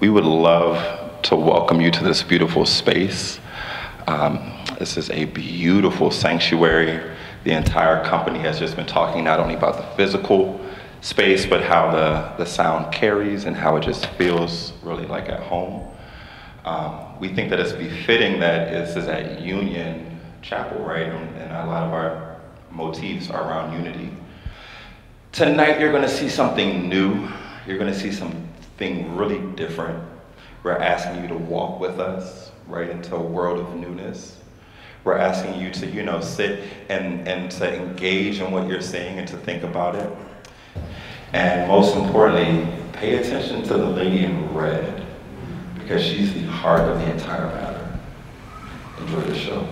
We would love to welcome you to this beautiful space. This is a beautiful sanctuary. The entire company has just been talking not only about the physical space, but how the sound carries and how it just feels really like at home. We think that it's befitting that this is at Union Chapel, right? And a lot of our motifs are around unity. Tonight, you're gonna see something new. You're gonna see something really different. We're asking you to walk with us right into a world of newness. We're asking you to, sit and to engage in what you're saying and to think about it. And most importantly, pay attention to the lady in red, because she's the heart of the entire matter. Enjoy the show.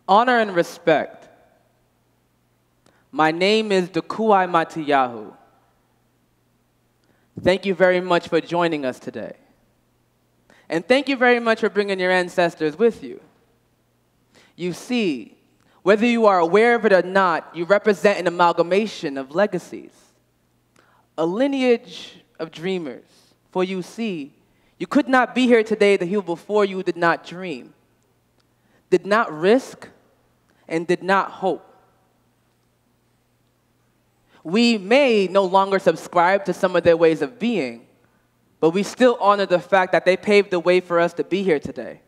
Honor and respect. My name is Dukuai Matiyahu. Thank you very much for joining us today. And thank you very much for bringing your ancestors with you. You see, whether you are aware of it or not, you represent an amalgamation of legacies, a lineage of dreamers. For you see, you could not be here today the who before you did not dream, did not risk, and did not hope. We may no longer subscribe to some of their ways of being, but we still honor the fact that they paved the way for us to be here today.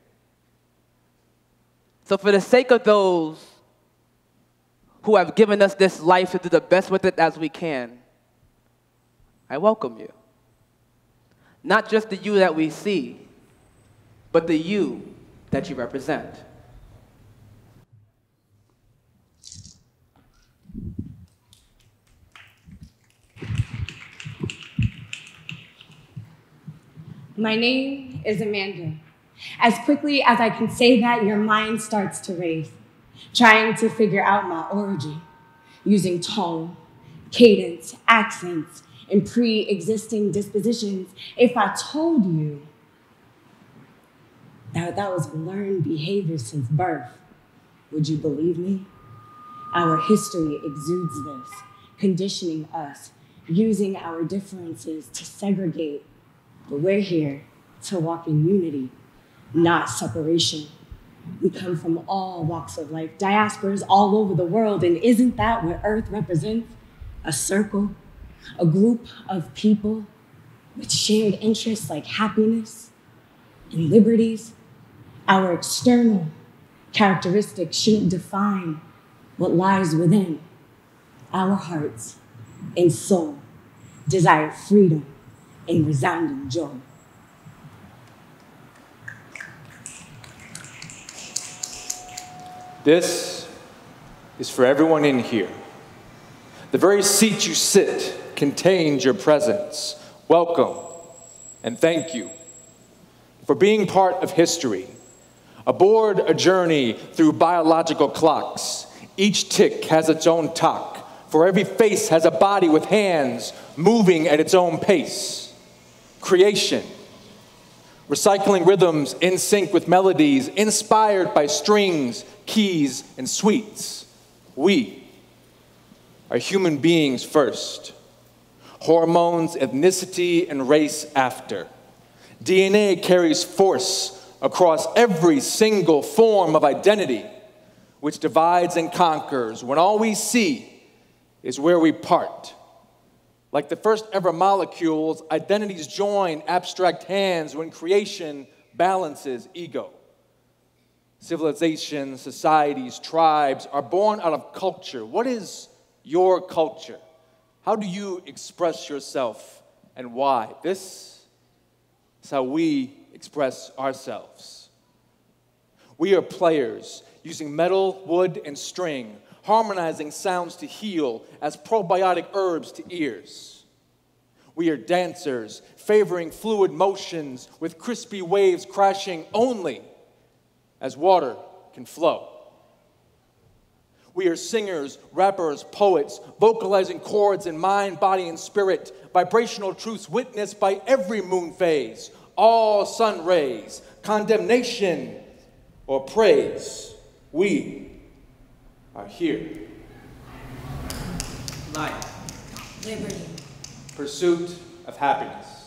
So for the sake of those who have given us this life to do the best with it as we can, I welcome you. Not just the you that we see, but the you that you represent. My name is Amanda. As quickly as I can say that, your mind starts to race, trying to figure out my origin, using tone, cadence, accents, and pre-existing dispositions, if I told you that was learned behavior since birth, would you believe me? Our history exudes this, conditioning us, using our differences to segregate. But we're here to walk in unity, not separation. We come from all walks of life, diasporas all over the world, and isn't that what Earth represents? A circle, a group of people with shared interests like happiness and liberties. Our external characteristics shouldn't define what lies within. Our hearts and soul desire freedom and resounding joy. This is for everyone in here. The very seat you sit contains your presence. Welcome and thank you for being part of history. Aboard a journey through biological clocks, each tick has its own talk, for every face has a body with hands moving at its own pace. Creation, recycling rhythms in sync with melodies, inspired by strings, keys, and sweets. We are human beings first, hormones, ethnicity, and race after. DNA carries force across every single form of identity, which divides and conquers when all we see is where we part. Like the first ever molecules, identities join abstract hands when creation balances ego. Civilizations, societies, tribes are born out of culture. What is your culture? How do you express yourself and why? This is how we express ourselves. We are players using metal, wood, and string, harmonizing sounds to heal as probiotic herbs to ears. We are dancers, favoring fluid motions with crispy waves crashing only as water can flow. We are singers, rappers, poets, vocalizing chords in mind, body, and spirit, vibrational truths witnessed by every moon phase, all sun rays, condemnation or praise. We are here. Life. Liberty. Pursuit of happiness.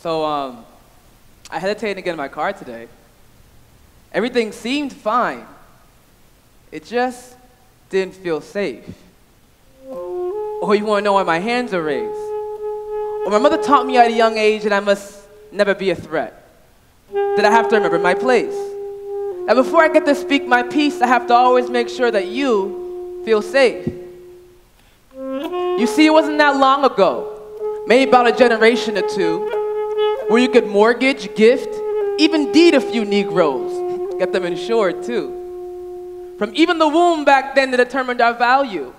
So I hesitated to get in my car today. Everything seemed fine. It just didn't feel safe. Or you want to know why my hands are raised? Or my mother taught me at a young age that I must never be a threat. That I have to remember my place. That before I get to speak my piece, I have to always make sure that you feel safe. You see, it wasn't that long ago, maybe about a generation or two, where you could mortgage, gift, even deed a few Negroes, get them insured too. From even the womb back then that determined our value.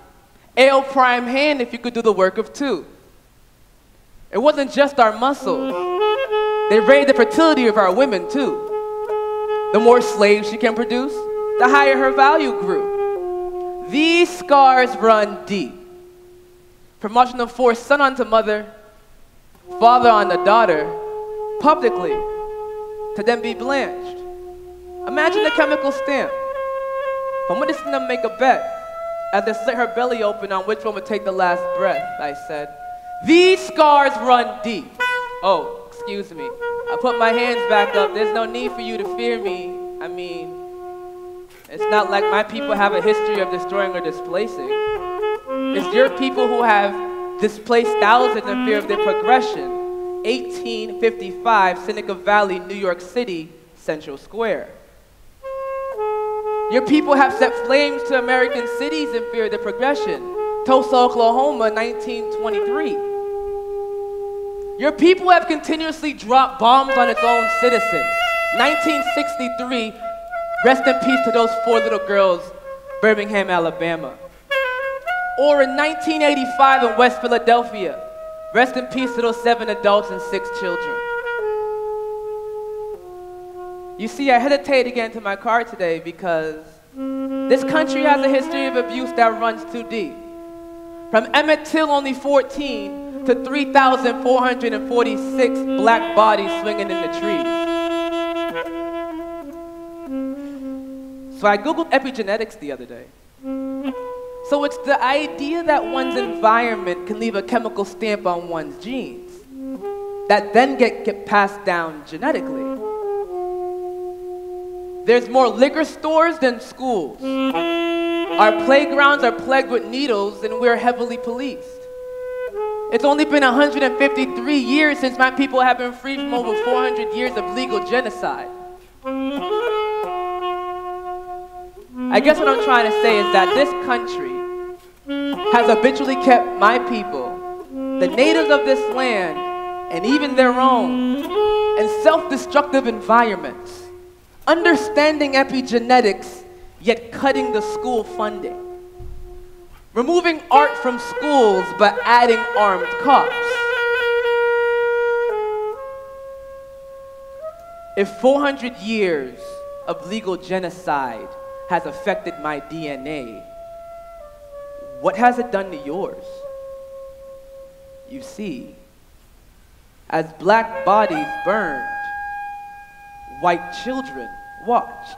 Ale prime hand if you could do the work of two. It wasn't just our muscle. They raised the fertility of our women too. The more slaves she can produce, the higher her value grew. These scars run deep. From watching them force son onto mother, father on the daughter, publicly, to then be blanched. Imagine the chemical stamp. From witnessing them make a bet, as they slit her belly open on which one would take the last breath, I said, these scars run deep. Oh, excuse me. I put my hands back up. There's no need for you to fear me. I mean, it's not like my people have a history of destroying or displacing. It's your people who have displaced thousands in fear of their progression. 1855, Seneca Valley, New York City, Central Square. Your people have set flames to American cities in fear of their progression. Tulsa, Oklahoma, 1923. Your people have continuously dropped bombs on its own citizens. 1963, rest in peace to those 4 little girls, Birmingham, Alabama. Or in 1985 in West Philadelphia, rest in peace to those 7 adults and 6 children. You see, I hesitated to get into my car today because this country has a history of abuse that runs too deep. From Emmett Till, only 14, to 3,446 black bodies swinging in the trees. So I Googled epigenetics the other day. So it's the idea that one's environment can leave a chemical stamp on one's genes that then get passed down genetically. There's more liquor stores than schools. Our playgrounds are plagued with needles and we're heavily policed. It's only been 153 years since my people have been free from over 400 years of legal genocide. I guess what I'm trying to say is that this country has habitually kept my people, the natives of this land, and even their own, in self-destructive environments, understanding epigenetics, yet cutting the school funding. Removing art from schools, but adding armed cops. If 400 years of legal genocide has affected my DNA, what has it done to yours? You see, as black bodies burned, white children watched.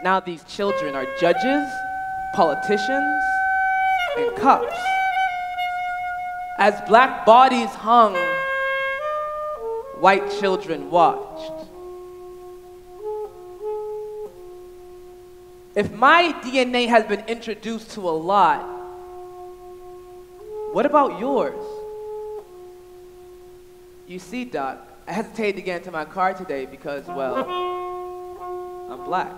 Now these children are judges, politicians, and cops. As black bodies hung, white children watched. If my DNA has been introduced to a lot, what about yours? You see, Doc, I hesitated to get into my car today because, well, I'm black.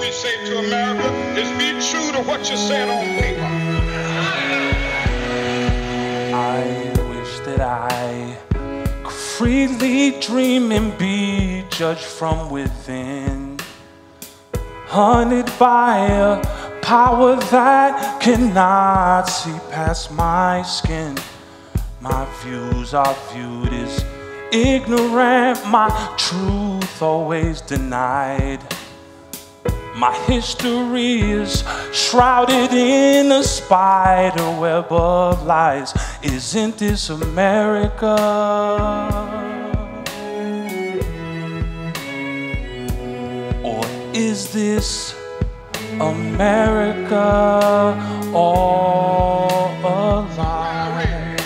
We say to America is be true to what you said on paper. I wish that I could freely dream and be judged from within, haunted by a power that cannot see past my skin. My views are viewed as ignorant, my truth always denied. My history is shrouded in a spider web of lies. Isn't this America? Or is this America all alive.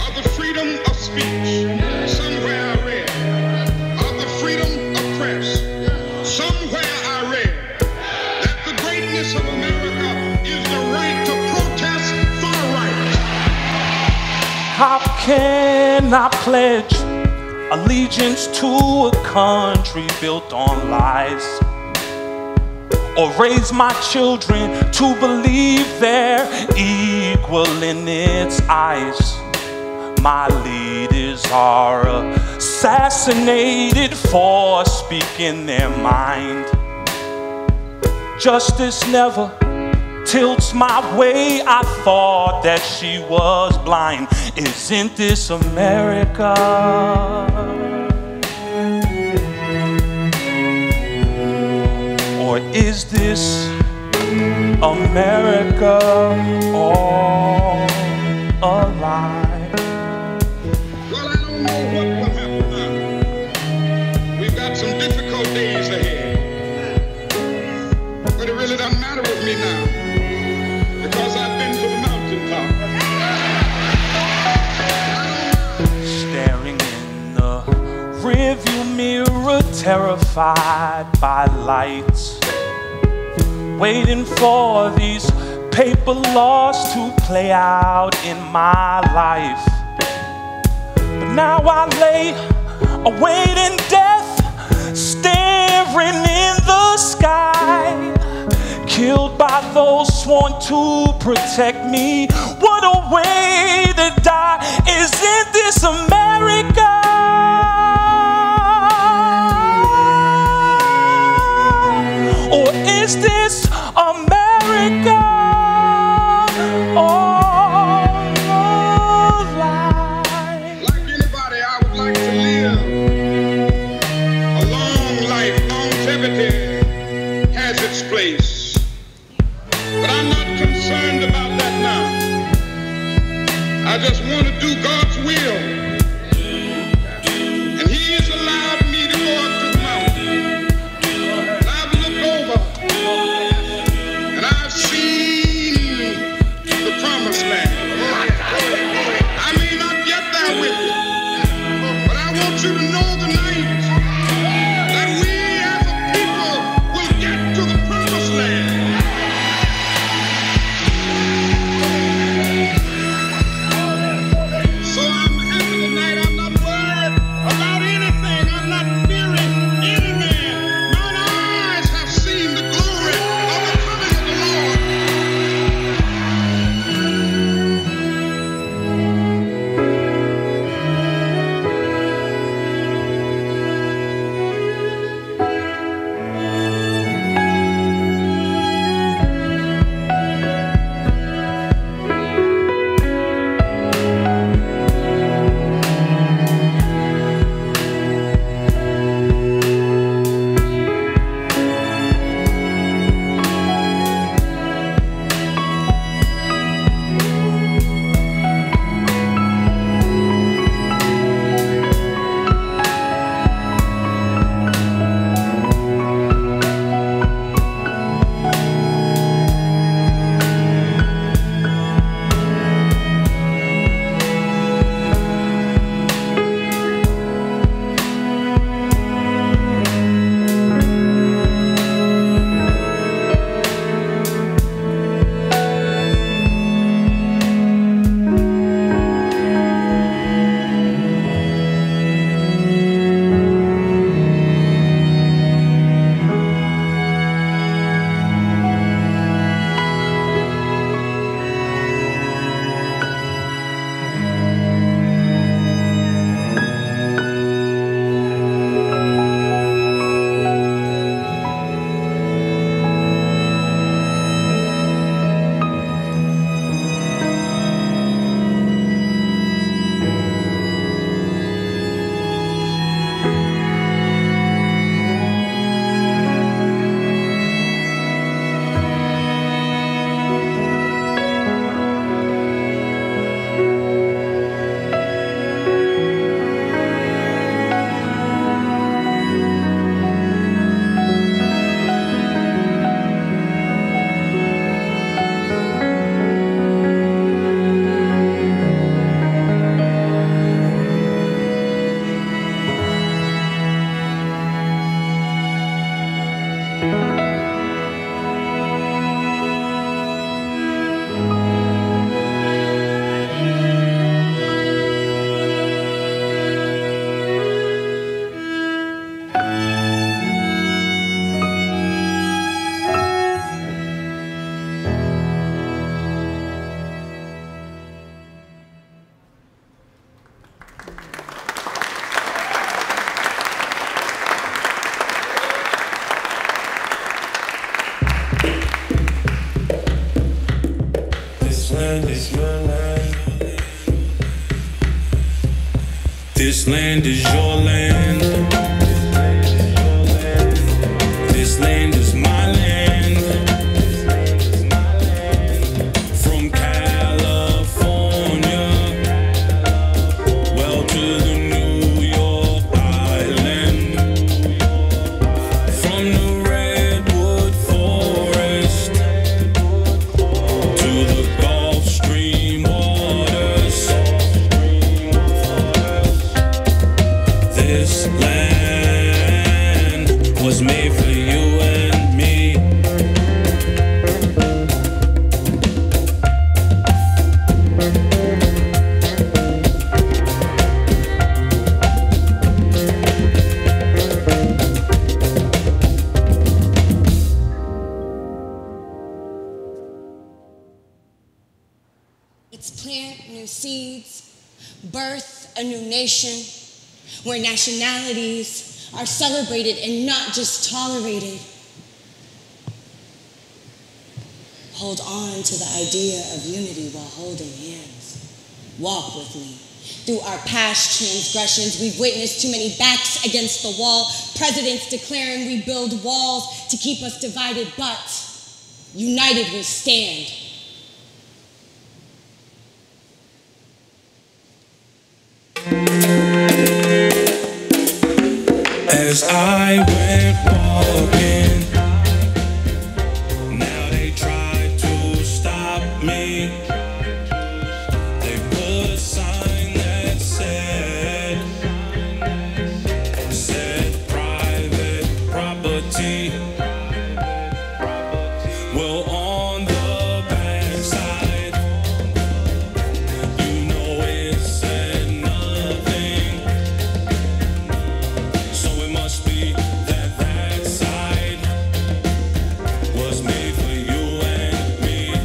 Of the freedom of speech, somewhere I read. Of the freedom of press, somewhere I read. That the greatness of America is the right to protest far right. How can I pledge allegiance to a country built on lies? Or raise my children to believe they're equal in its eyes? My leaders are assassinated for speaking their mind. Justice never tilts my way. I thought that she was blind. Isn't this America? Or is this America all alive? Well, I don't know what will happen now. We've got some difficult days ahead. But it really doesn't matter with me now, because I've been to the mountaintop. Staring in the rearview mirror, terrified by lights, waiting for these paper laws to play out in my life. But now I lay awaiting death, staring in the sky, killed by those sworn to protect me. What a way to die. Isn't this America? Or is this America all alive? Like anybody, I would like to live a long life. Longevity has its place. But I'm not concerned about that now. I just want to do God's will. And He has allowed me to go up to the mountain. And I've looked over and I've seen the promised land. I may not get there with you, but I want you to know tonight that we as a people will get to the promised land. So I'm happy to land is your land. This land is your land. This land is my land. From California, well, to the New York Island. From the redwood forest to the Gulf Stream waters. This land was made for you and me. It's plant new seeds, birth a new nation, where nationalities are celebrated and not just tolerated. Hold on to the idea of unity while holding hands. Walk with me. Through our past transgressions, we've witnessed too many backs against the wall, presidents declaring we build walls to keep us divided, but united we stand. As I went walking, now they try to stop me. They put a sign that said private property. Well, on the backside, you know it said nothing. So it must be that side was made for you and me.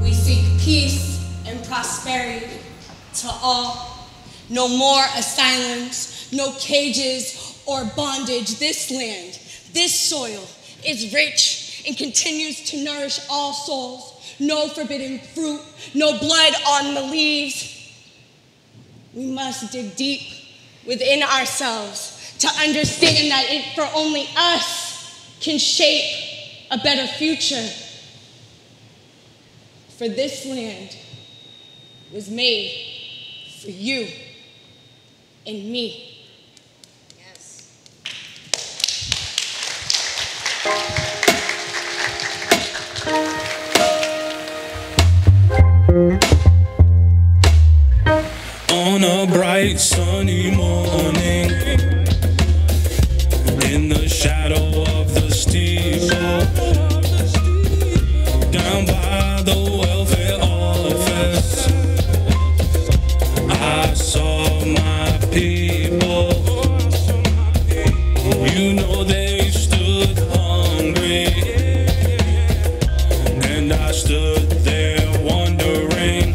We seek peace and prosperity to all. No more asylums, no cages or bondage. This land, this soil is rich and continues to nourish all souls. No forbidden fruit, no blood on the leaves. We must dig deep within ourselves to understand that it for only us can shape a better future. For this land was made for you and me. Yes. On a bright sunny morning, in the shadow of the steeple, down by the welfare office, I saw my people. You know they stood hungry, and I stood there wondering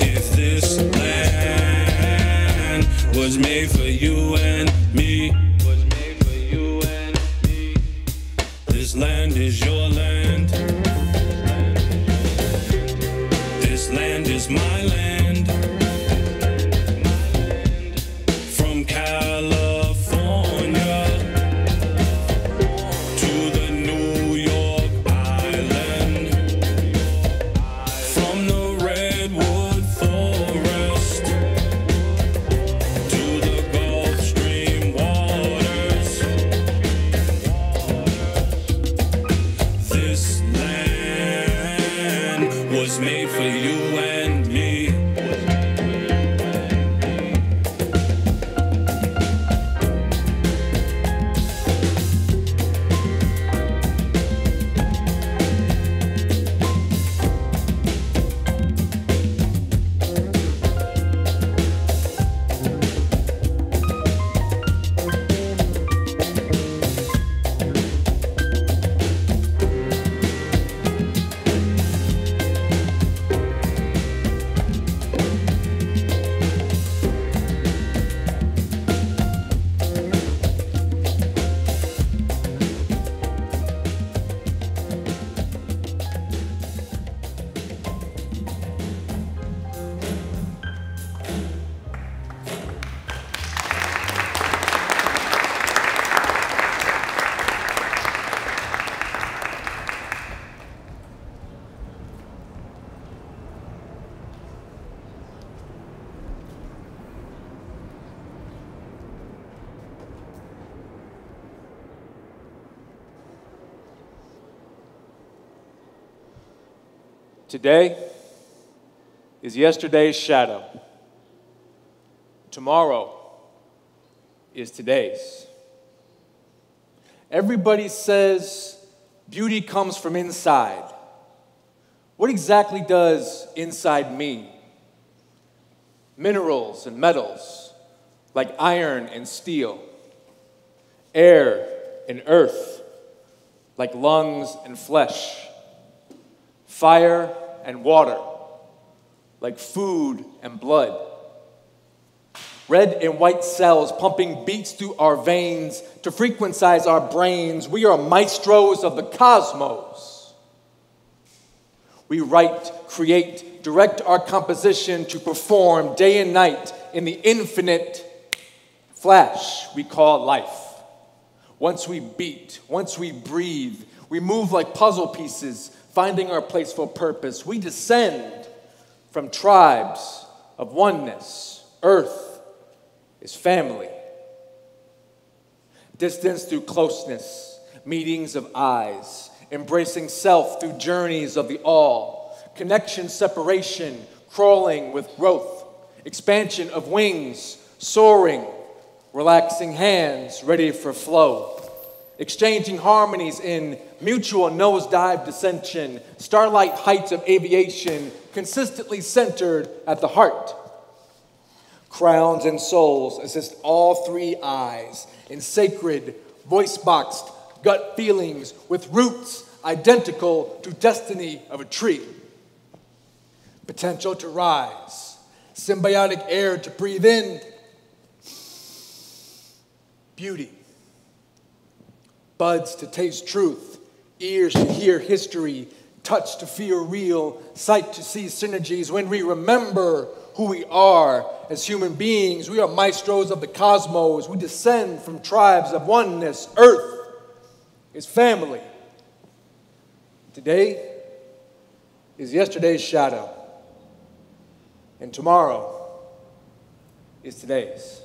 if this land was made for you and me. This land is your land. This land is my land. From California to the New York Island. From the redwood was made for you and me. Today is yesterday's shadow. Tomorrow is today's. Everybody says beauty comes from inside. What exactly does inside mean? Minerals and metals, like iron and steel. Air and earth, like lungs and flesh. Fire and water, like food and blood. Red and white cells pumping beats through our veins to frequencize our brains. We are maestros of the cosmos. We write, create, direct our composition to perform day and night in the infinite flash we call life. Once we beat, once we breathe, we move like puzzle pieces, finding our place for purpose. We descend from tribes of oneness. Earth is family. Distance through closeness, meetings of eyes, embracing self through journeys of the all, connection, separation, crawling with growth, expansion of wings, soaring, relaxing hands ready for flow. Exchanging harmonies in mutual nosedive dissension, starlight heights of aviation, consistently centered at the heart. Crowns and souls assist all three eyes in sacred, voice-boxed gut feelings with roots identical to destiny of a tree. Potential to rise, symbiotic air to breathe in, beauty. Buds to taste truth, ears to hear history, touch to feel real, sight to see synergies. When we remember who we are as human beings, we are maestros of the cosmos. We descend from tribes of oneness. Earth is family. Today is yesterday's shadow, and tomorrow is today's.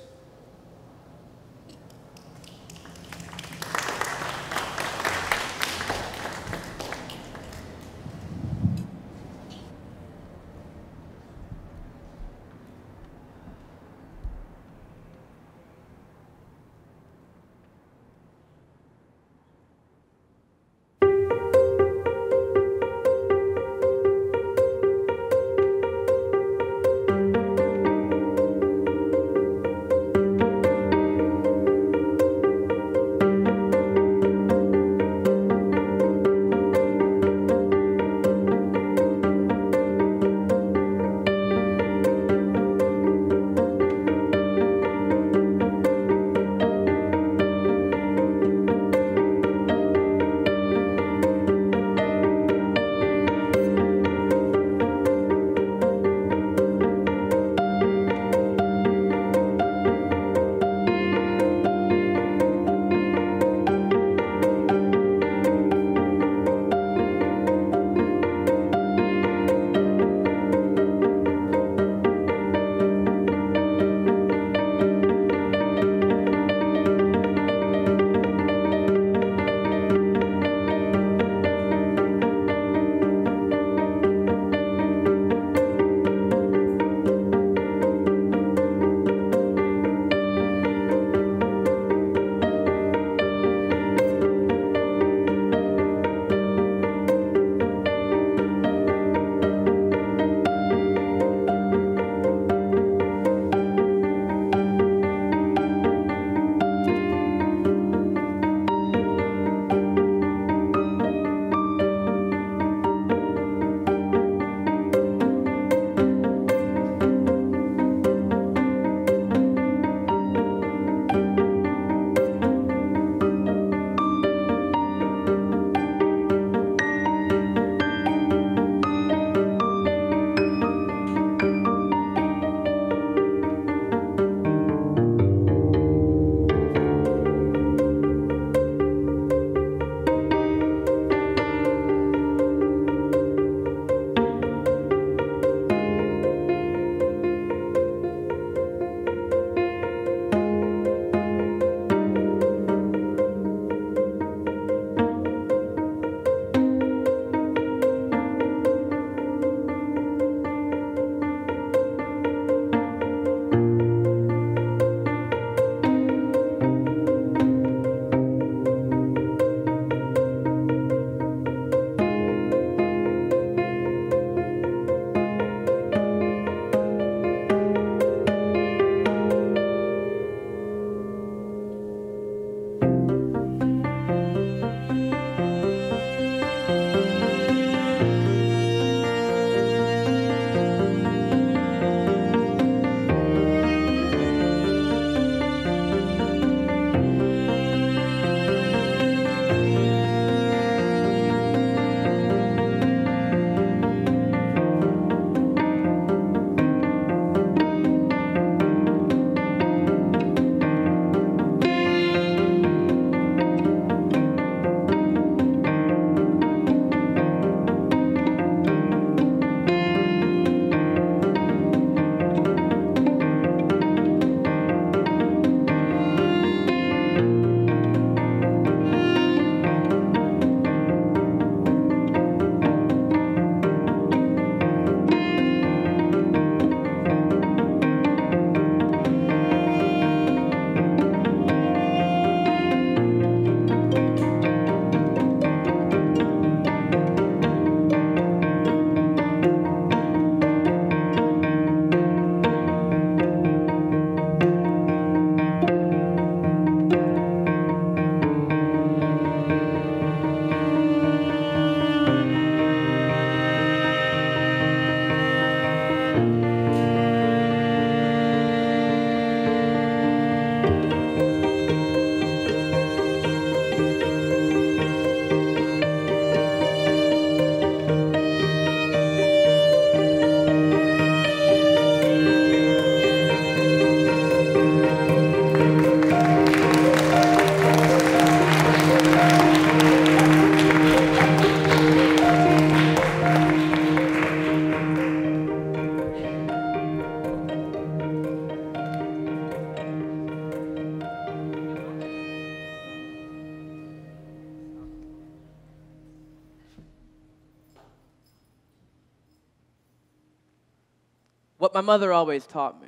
what my mother always taught me.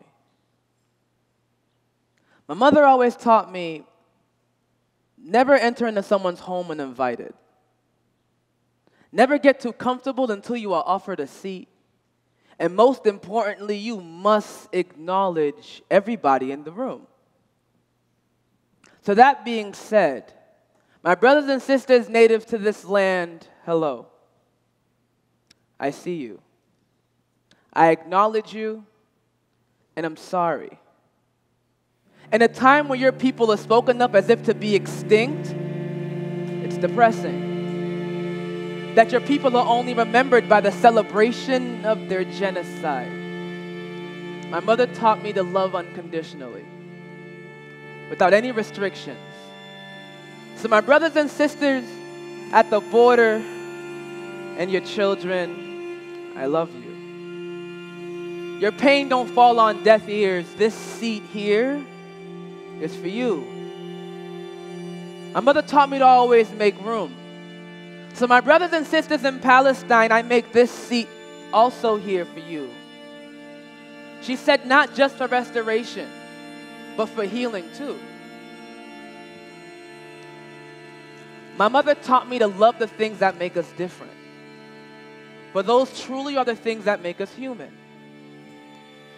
My mother always taught me never enter into someone's home uninvited. Never get too comfortable until you are offered a seat. And most importantly, you must acknowledge everybody in the room. So that being said, my brothers and sisters native to this land, hello. I see you. I acknowledge you, and I'm sorry. In a time where your people are spoken up as if to be extinct, it's depressing that your people are only remembered by the celebration of their genocide. My mother taught me to love unconditionally, without any restrictions. So my brothers and sisters at the border and your children, I love you. Your pain don't fall on deaf ears. This seat here is for you. My mother taught me to always make room. So my brothers and sisters in Palestine, I make this seat also here for you. She said not just for restoration, but for healing too. My mother taught me to love the things that make us different. For those truly are the things that make us human.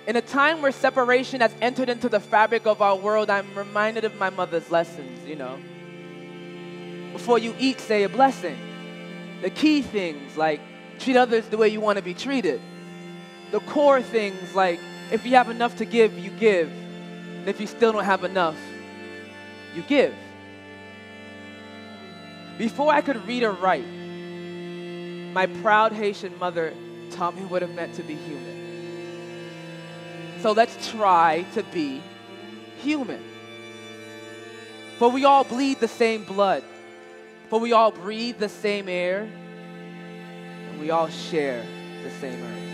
In a time where separation has entered into the fabric of our world, I'm reminded of my mother's lessons, Before you eat, say a blessing. The key things like treat others the way you want to be treated. The core things like if you have enough to give, you give. And if you still don't have enough, you give. Before I could read or write, my proud Haitian mother taught me what it meant to be human. So let's try to be human. For we all bleed the same blood. For we all breathe the same air. And we all share the same earth.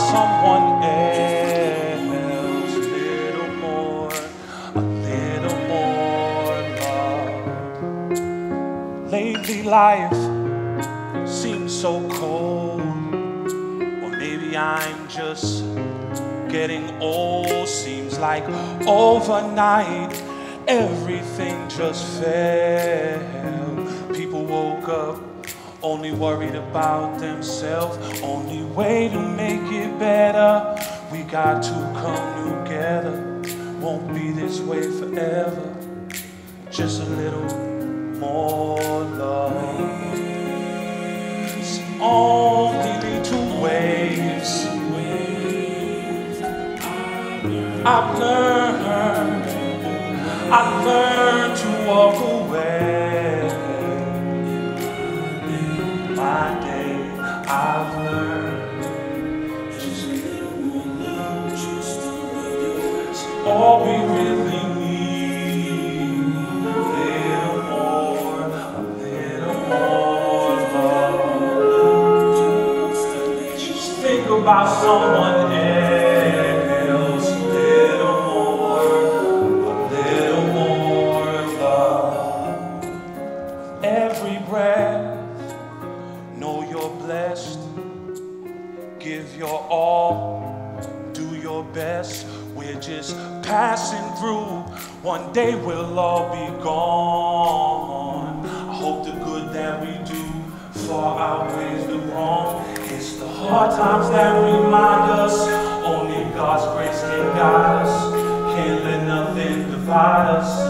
someone else. A little more love. Lately life seems so cold, or maybe I'm just getting old. Seems like overnight everything just fell. People woke up only worried about themselves. Only way to make it better, we got to come together. Won't be this way forever. Just a little more love. It's only two ways. I've learned to walk away. My day, I've learned just a little more love, just a little. That's all we really need. A little more love. Just think about someone else. A little more love. Every breath, know you're blessed. Give your all, do your best. We're just passing through. One day we'll all be gone. I hope the good that we do far outweighs the wrong. It's the hard times that remind us only God's grace can guide us. Can't let nothing divide us.